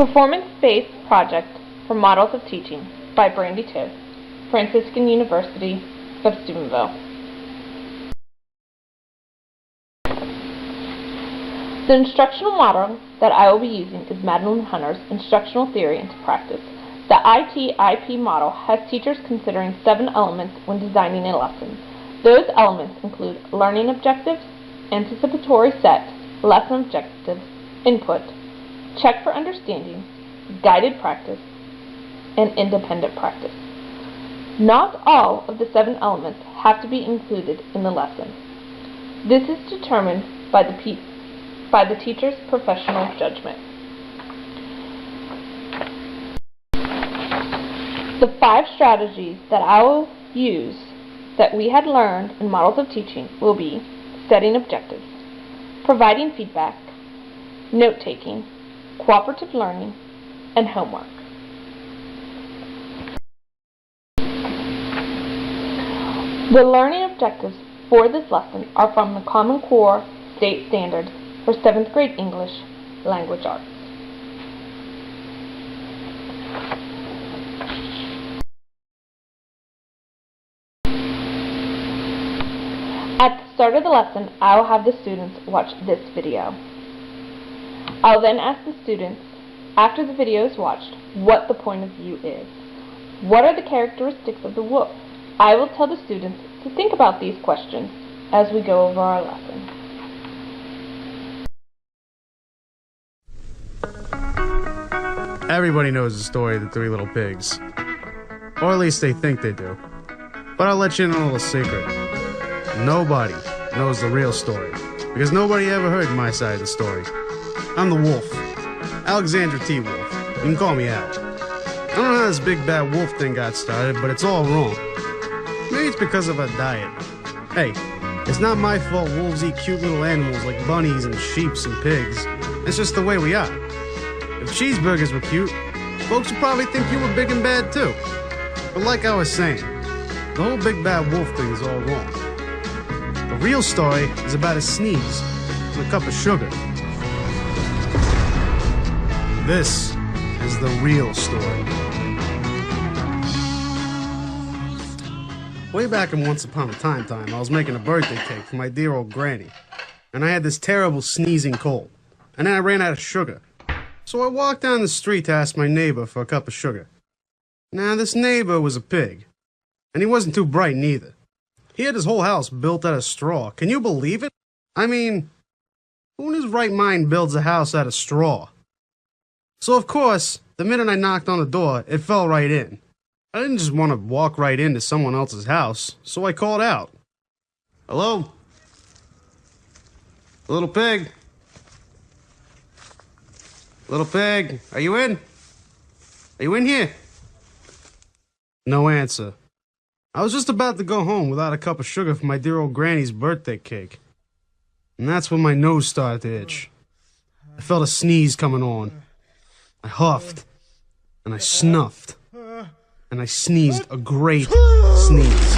Performance-Based Project for Models of Teaching by Brandy Toth, Franciscan University of Steubenville. The instructional model that I will be using is Madeline Hunter's Instructional Theory into Practice. The ITIP model has teachers considering 7 elements when designing a lesson. Those elements include learning objectives, anticipatory set, lesson objectives, input, check for understanding, guided practice, and independent practice. Not all of the 7 elements have to be included in the lesson. This is determined by the teacher's professional judgment. The 5 strategies that I will use that we had learned in Models of Teaching will be setting objectives, providing feedback, note-taking, cooperative learning, and homework. The learning objectives for this lesson are from the Common Core State Standards for 7th grade English Language Arts. At the start of the lesson, I will have the students watch this video. I'll then ask the students, after the video is watched, what the point of view is. What are the characteristics of the wolf? I will tell the students to think about these questions as we go over our lesson. Everybody knows the story of the 3 little pigs. Or at least they think they do. But I'll let you in on a little secret. Nobody knows the real story, because nobody ever heard my side of the story. I'm the wolf. Alexandra T. Wolf. You can call me Al. I don't know how this big bad wolf thing got started, but it's all wrong. Maybe it's because of our diet. Hey, it's not my fault wolves eat cute little animals like bunnies and sheeps and pigs. It's just the way we are. If cheeseburgers were cute, folks would probably think you were big and bad too. But like I was saying, the whole big bad wolf thing is all wrong. The real story is about a sneeze and a cup of sugar. This is the real story. Way back in Once Upon a Time, I was making a birthday cake for my dear old granny. And I had this terrible sneezing cold. And then I ran out of sugar. So I walked down the street to ask my neighbor for a cup of sugar. Now, this neighbor was a pig. And he wasn't too bright neither. He had his whole house built out of straw. Can you believe it? I mean, who in his right mind builds a house out of straw? So, of course, the minute I knocked on the door, it fell right in. I didn't just want to walk right into someone else's house, so I called out. Hello? Little pig? Little pig, are you in? Are you in here? No answer. I was just about to go home without a cup of sugar for my dear old granny's birthday cake. And that's when my nose started to itch. I felt a sneeze coming on. I huffed, and I snuffed, and I sneezed a great sneeze.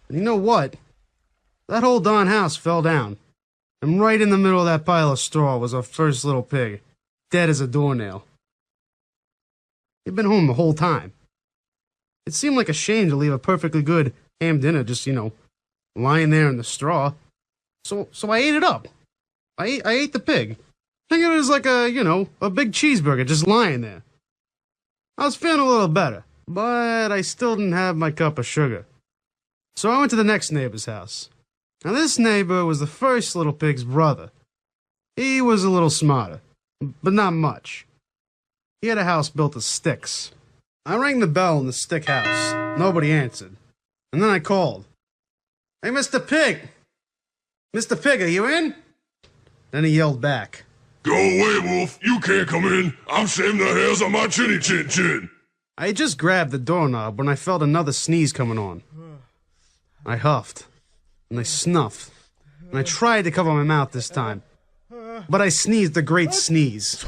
And you know what? That whole darn house fell down. And right in the middle of that pile of straw was our first little pig, dead as a doornail. He'd been home the whole time. It seemed like a shame to leave a perfectly good ham dinner just, lying there in the straw. So I ate it up. I ate the pig. Thinking it was like a big cheeseburger just lying there. I was feeling a little better, but I still didn't have my cup of sugar. So I went to the next neighbor's house. Now this neighbor was the first little pig's brother. He was a little smarter, but not much. He had a house built of sticks. I rang the bell in the stick house. Nobody answered. And then I called. Hey, Mr. Pig! Mr. Pig, are you in? Then he yelled back. Go away, Wolf. You can't come in. I'm shaving the hairs on my chinny chin chin. I had just grabbed the doorknob when I felt another sneeze coming on. I huffed, and I snuffed, and I tried to cover my mouth this time. But I sneezed a great sneeze.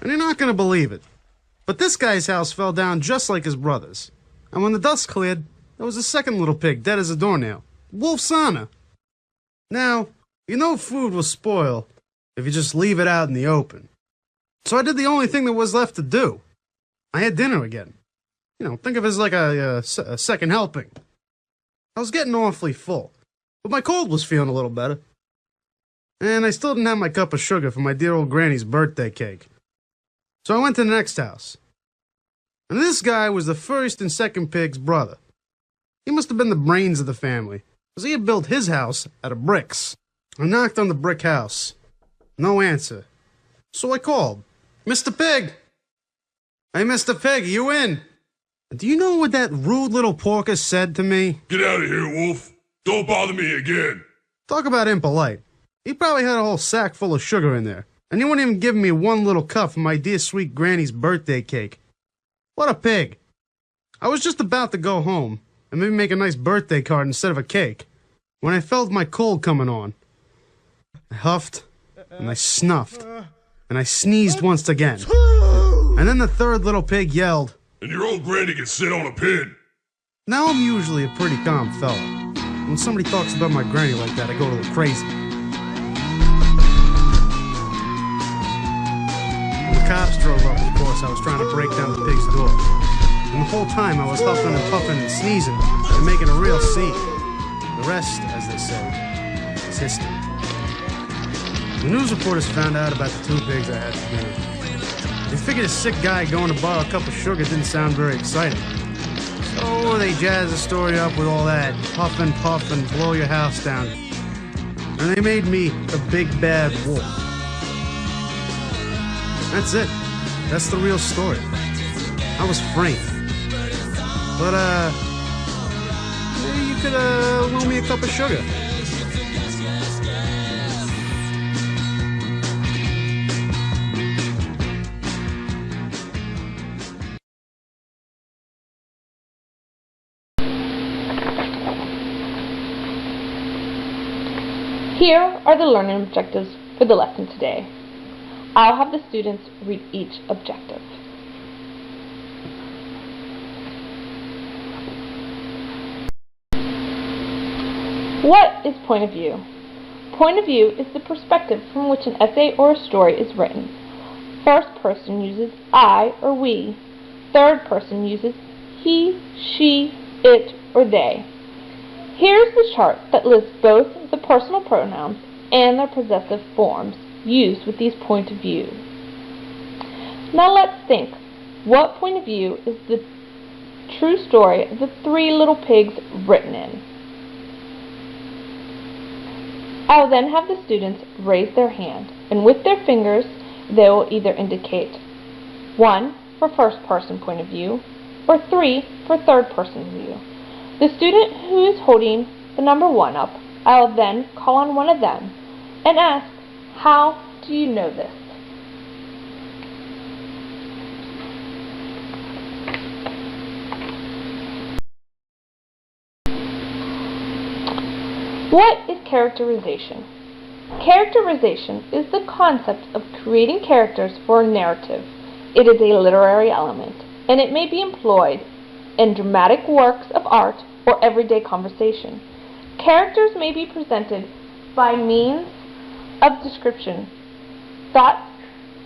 And you're not going to believe it, but this guy's house fell down just like his brother's. And when the dust cleared, there was a second little pig dead as a doornail. Wolf's honor. Now, you know food will spoil if you just leave it out in the open. So I did the only thing that was left to do. I had dinner again. Think of it as like a second helping. I was getting awfully full, but my cold was feeling a little better. And I still didn't have my cup of sugar for my dear old granny's birthday cake. So I went to the next house. And this guy was the first and second pig's brother. He must have been the brains of the family, because he had built his house out of bricks. I knocked on the brick house. No answer. So I called. Mr. Pig! Hey, Mr. Pig, are you in? Do you know what that rude little porker said to me? Get out of here, Wolf. Don't bother me again. Talk about impolite. He probably had a whole sack full of sugar in there, and he wouldn't even give me one little cup for my dear sweet granny's birthday cake. What a pig. I was just about to go home, and maybe make a nice birthday card instead of a cake, when I felt my cold coming on. I huffed, and I snuffed, and I sneezed once again. And then the third little pig yelled, "And your old granny can sit on a pin." Now I'm usually a pretty calm fella. When somebody talks about my granny like that, I go a little crazy. When the cops drove up, of course, I was trying to break down the pig's door. And the whole time I was huffing and puffing and sneezing and making a real scene. The rest, as they say, is history. The news reporters found out about the two pigs I had for dinner. They figured a sick guy going to borrow a cup of sugar didn't sound very exciting. So they jazzed the story up with all that huff and puff and blow your house down. And they made me the big bad wolf. That's it. That's the real story. I was framed. But, maybe you could, loan me a cup of sugar. Here are the learning objectives for the lesson today. I'll have the students read each objective. What is point of view? Point of view is the perspective from which an essay or a story is written. First person uses I or we. Third person uses he, she, it, or they. Here's the chart that lists both the personal pronouns and their possessive forms used with these point of view. Now let's think. What point of view is the true story of the three little pigs written in? I'll then have the students raise their hand, and with their fingers they will either indicate 1 for first person point of view or 3 for third person view. The student who is holding the number 1 up, I'll then call on one of them and ask, how do you know this? What is characterization? Characterization is the concept of creating characters for a narrative. It is a literary element, and it may be employed in dramatic works of art or everyday conversation. Characters may be presented by means of description, thought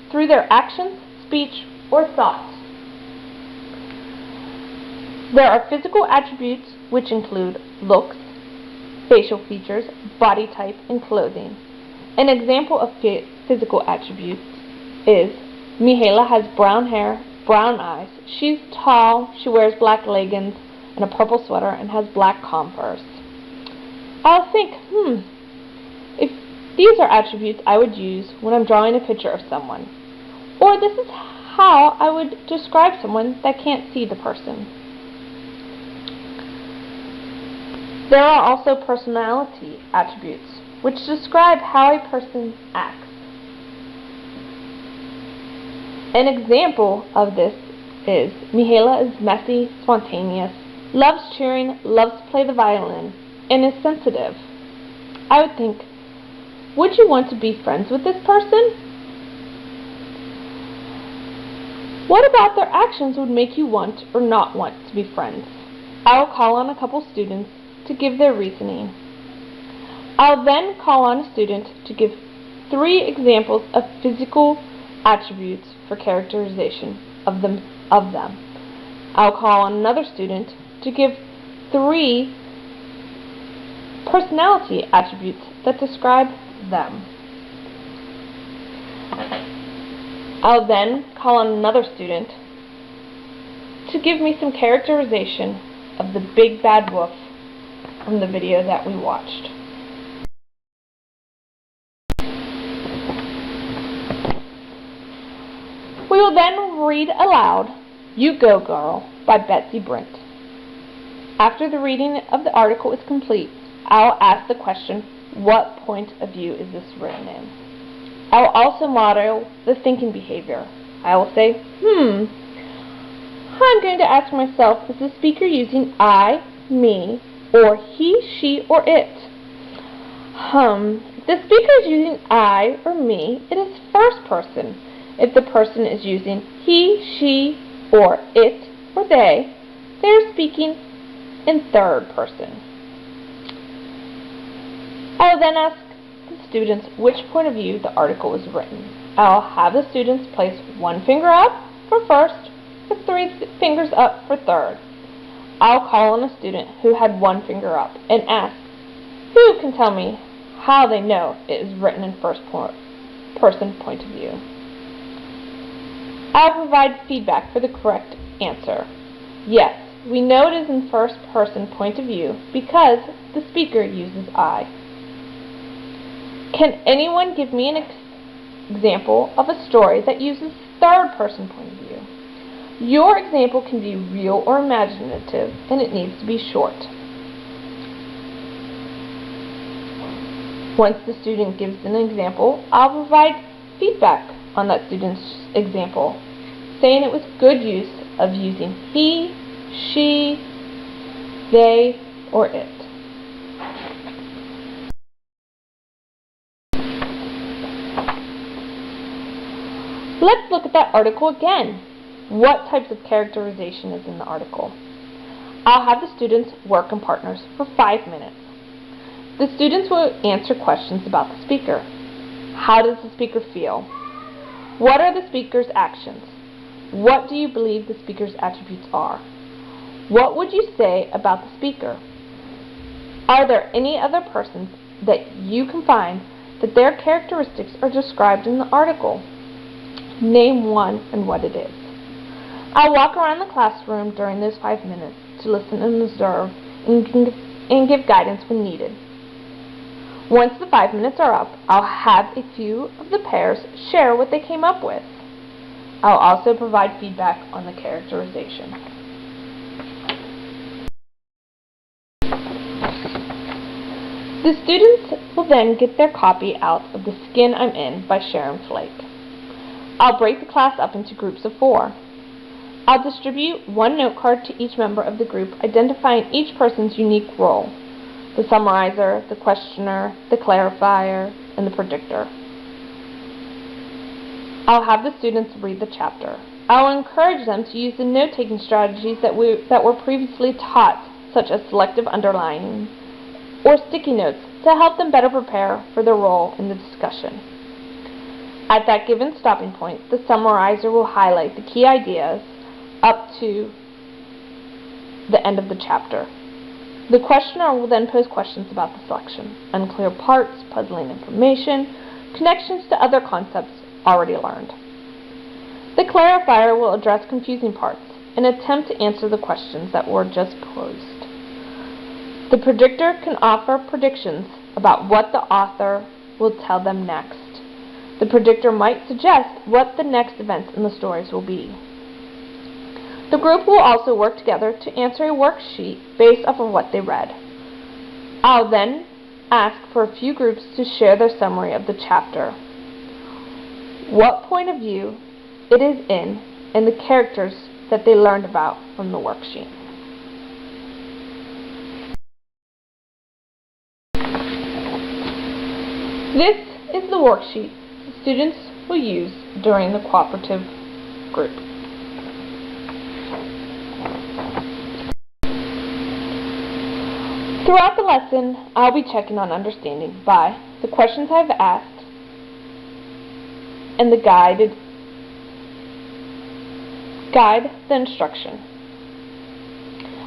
through their actions, speech, or thoughts. There are physical attributes which include looks, facial features, body type, and clothing. An example of physical attributes is Mihaela has brown hair, brown eyes. She's tall, she wears black leggings and a purple sweater and has black Converse. I'll think, if these are attributes I would use when I'm drawing a picture of someone. Or this is how I would describe someone that can't see the person. There are also personality attributes, which describe how a person acts. An example of this is Mihaela is messy, spontaneous, loves cheering, loves to play the violin, and is sensitive. I would think, would you want to be friends with this person? What about their actions would make you want or not want to be friends? I will call on a couple students to give their reasoning. I'll then call on a student to give 3 examples of physical attributes for characterization of them. I'll call on another student to give 3 personality attributes that describe them. I'll then call on another student to give me some characterization of the big bad wolf from the video that we watched. We will then read aloud "You Go Girl" by Betsy Brent. After the reading of the article is complete, I'll ask the question, what point of view is this written in? I will also model the thinking behavior. I will say, I'm going to ask myself, is the speaker using I, me, or he, she, or it? If the speaker is using I or me, it is first person. If the person is using he, she, or it, or they are speaking in third person. I will then ask the students which point of view the article is written. I'll have the students place 1 finger up for first, with 3 fingers up for third. I'll call on a student who had 1 finger up and ask, who can tell me how they know it is written in first person point of view? I'll provide feedback for the correct answer. Yes, we know it is in first person point of view because the speaker uses I. Can anyone give me an example of a story that uses third person point of view? Your example can be real or imaginative, and it needs to be short. Once the student gives an example, I'll provide feedback on that student's example, saying it was good use of using he, she, they, or it. Let's look at that article again. What types of characterization is in the article? I'll have the students work in partners for 5 minutes. The students will answer questions about the speaker. How does the speaker feel? What are the speaker's actions? What do you believe the speaker's attributes are? What would you say about the speaker? Are there any other persons that you can find that their characteristics are described in the article? Name one and what it is. I'll walk around the classroom during those 5 minutes to listen and observe and give guidance when needed. Once the 5 minutes are up, I'll have a few of the pairs share what they came up with. I'll also provide feedback on the characterization. The students will then get their copy out of The Skin I'm In by Sharon Flake. I'll break the class up into groups of 4. I'll distribute 1 note card to each member of the group, identifying each person's unique role: the summarizer, the questioner, the clarifier, and the predictor. I'll have the students read the chapter. I'll encourage them to use the note-taking strategies that were previously taught, such as selective underlining or sticky notes, to help them better prepare for their role in the discussion. At that given stopping point, the summarizer will highlight the key ideas up to the end of the chapter. The questioner will then pose questions about the selection, unclear parts, puzzling information, connections to other concepts already learned. The clarifier will address confusing parts and attempt to answer the questions that were just posed. The predictor can offer predictions about what the author will tell them next. The predictor might suggest what the next events in the stories will be. The group will also work together to answer a worksheet based off of what they read. I'll then ask for a few groups to share their summary of the chapter, what point of view it is in, and the characters that they learned about from the worksheet. This is the worksheet the students will use during the cooperative group. Throughout the lesson, I'll be checking on understanding by the questions I've asked and the guide the instruction.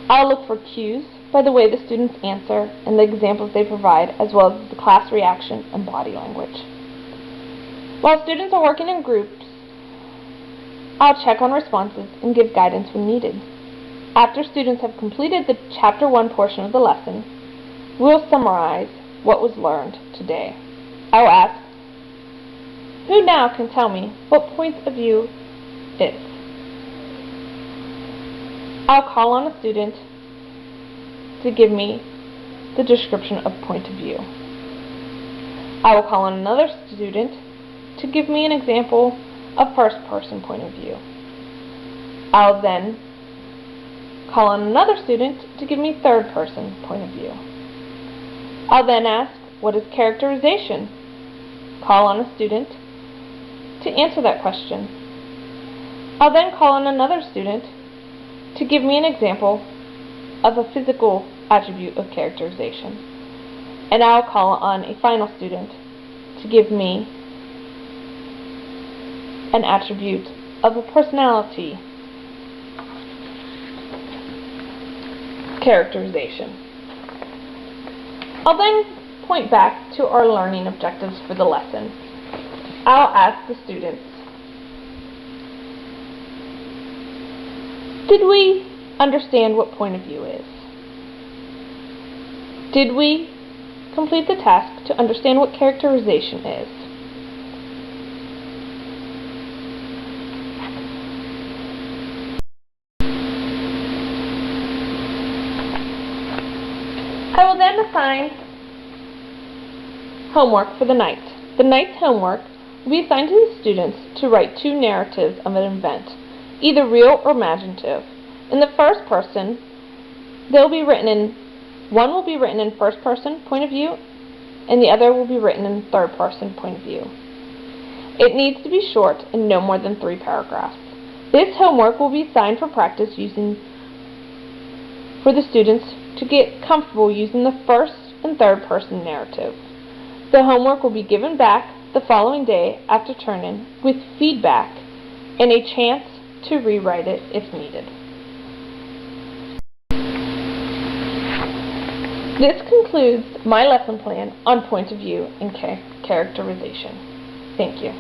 I'll look for cues by the way the students answer and the examples they provide, as well as the class reaction and body language. While students are working in groups, I'll check on responses and give guidance when needed. After students have completed the Chapter 1 portion of the lesson, we'll summarize what was learned today. I'll ask, who now can tell me what point of view is? I'll call on a student to give me the description of point of view. I will call on another student to give me an example of first-person point of view. I'll then call on another student to give me third-person point of view. I'll then ask, what is characterization? Call on a student to answer that question. I'll then call on another student to give me an example of a physical attribute of characterization. And I'll call on a final student to give me an attribute of a personality characterization. I'll then point back to our learning objectives for the lesson. I'll ask the students, did we understand what point of view is? Did we complete the task to understand what characterization is? I will then assign homework for the night. The night's homework will be assigned to the students to write 2 narratives of an event, either real or imaginative. In the first person, one will be written in first person point of view, and the other will be written in third person point of view. It needs to be short and no more than 3 paragraphs. This homework will be assigned for practice for the students to get comfortable using the first and third person narrative. The homework will be given back the following day after turn-in with feedback and a chance to rewrite it if needed. This concludes my lesson plan on point of view and characterization. Thank you.